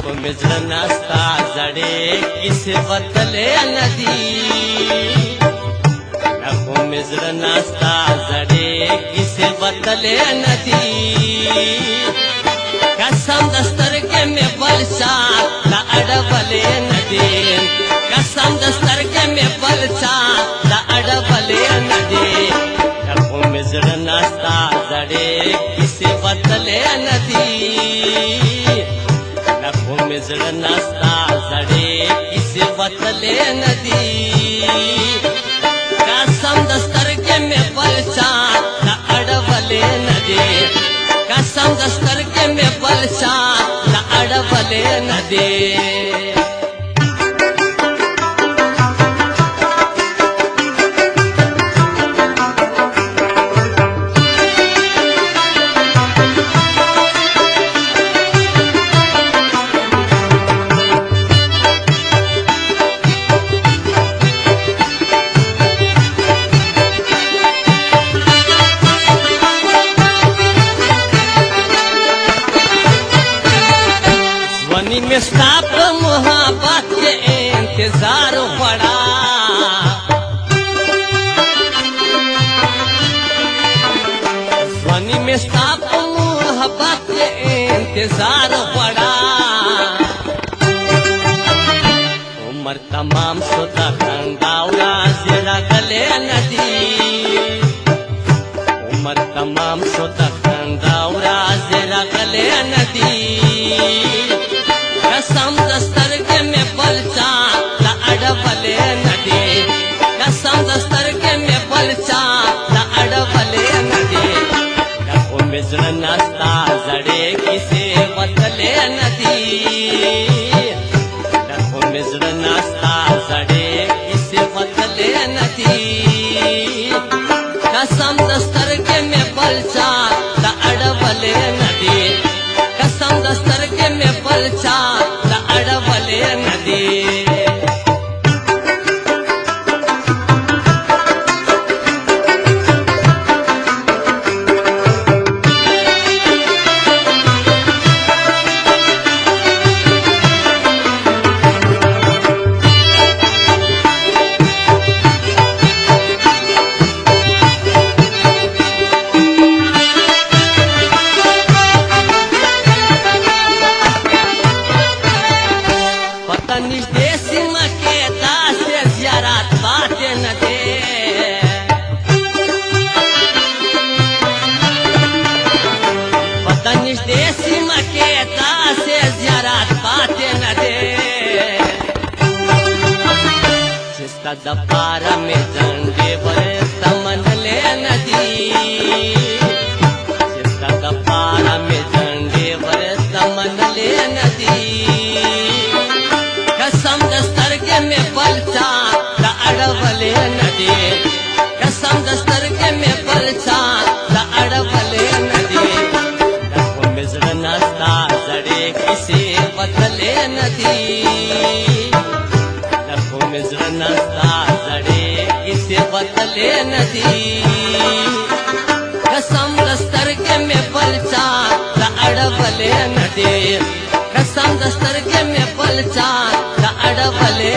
miser नाश्ता जड़े किसे बतले नदी मिजर नाश्ता जड़े किसे बतले नदी कसम दस्तर के में बलसा ला अड़बले नदी कसम दस्तर के में बलसा ला अड़बले नदी मिजर नाश्ता जड़े किसे बतले नदी मिजर नाश्ता जड़े किसे बतले नदी कसम दस्तर के में बलसा ला अड़बले नदी कसम दस्तर के में बलसा ला अड़बले नदी में साप मोहब्बत के इंतजार पड़ा स्वनी में साप मोहब्बत के इंतजार पड़ा उम्र तमाम सोता खंडावरा जरा गले नदी उम्र तमाम सोता खंडावरा जरा गले नदी कसम दस्तर के में बलसा ला अड़बले नदी कसम दस्तर के में बलसा ला अड़बले नदी मिजर नाश्ता जड़े किसे बतले नदी मिजर नाश्ता जड़े किसे बतले नदी कसम दस्तर के में बलसा ला अड़बले नदी कसम दस्तर के में बलसा ला अड़बले नदी देसी मकेता से ज़ियारत बाटे न दे पतनी देसी मकेता से ज़ियारत बाटे न दे जिसका दपारा में झंडे बड़े तमन ले नदी जिसका दपारा में झंडे बड़े तमन ले नदी कसम दस्तर के में बलसा ला अड़बले नदी कसम दस्तर के में बलसा ला अड़बले नदी मिजर नाश्ता जड़े किसे बतले नदी मिजर नाश्ता जड़े किसे बतले नदी कसम दस्तर के में बलसा ला अड़बले नदी कसम दस्तर के में बलसा ला अड़बले